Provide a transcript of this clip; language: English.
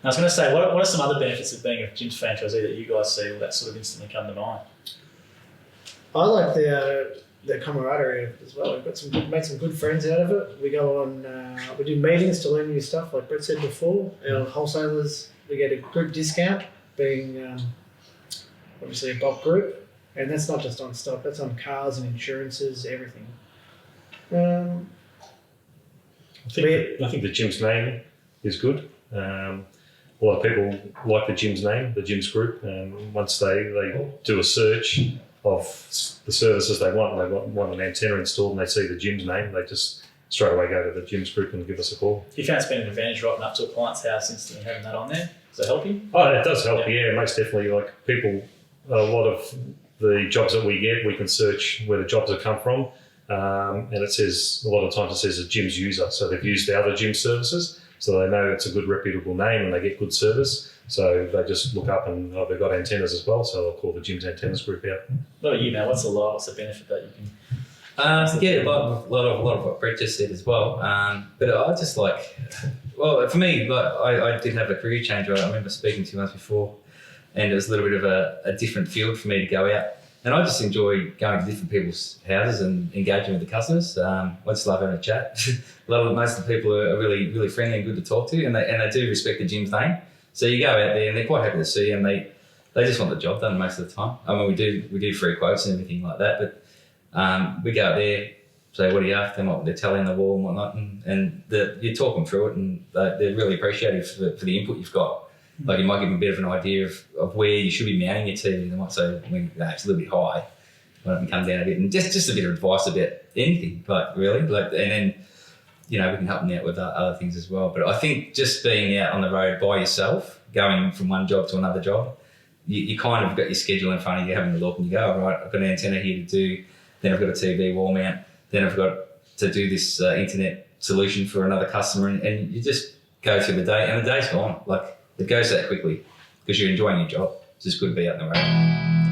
I was going to say, what are some other benefits of being a gym's franchisee that you guys see, or that sort of instantly come to mind? I like the camaraderie as well. We've got made some good friends out of it. We go on, we do meetings to learn new stuff, like Brett said before. Our wholesalers, we get a group discount, being obviously a bulk group, and that's not just on stock, that's on cars and insurances, everything. I think the gym's name is good. A lot of people like the gym's name, the gym's group. Once they do a search of the services they want an antenna installed, and they see the gym's name, they just straight away go to the gym's group and give us a call. You found it's been an advantage rocking up to a client's house instantly having that on there? Does that help you? Oh, it does help, yeah, most definitely. Like people, a lot of the jobs that we get, we can search where the jobs have come from, and it says, a lot of times it says a gym's user, so they've used the other gym services, so they know it's a good reputable name and they get good service. So they just look up and they've got antennas as well, so they'll call the gym's antennas group out. What about you, Matt? What's the benefit that you can? Yeah, a lot of what Brett just said as well. But I just like, well, for me, like I did have a career change. I remember speaking to you once before, and it was a little bit of a different field for me to go out. And I just enjoy going to different people's houses and engaging with the customers. I just love having a chat. Most of the people are really, really friendly and good to talk to, and they do respect the gym's name. So you go out there and they're quite happy to see you, and they just want the job done most of the time. I mean, we do free quotes and everything like that, but we go out there, say, what are you after? They're telling the wall and whatnot, and you talk them through it, and they're really appreciative for the input you've got. Like, you might give them a bit of an idea of where you should be mounting your TV. They might say, it's a little bit high, why don't you come down a bit? And just a bit of advice about anything, really. And then, we can help them out with other things as well. But I think just being out on the road by yourself, going from one job to another job, you kind of got your schedule in front of you, having a look, and you go, all right, I've got an antenna here to do, then I've got a TV wall mount, then I've got to do this internet solution for another customer, and you just go through the day, and the day's gone. Like, it goes that quickly because you're enjoying your job. It's just good to be out on the road.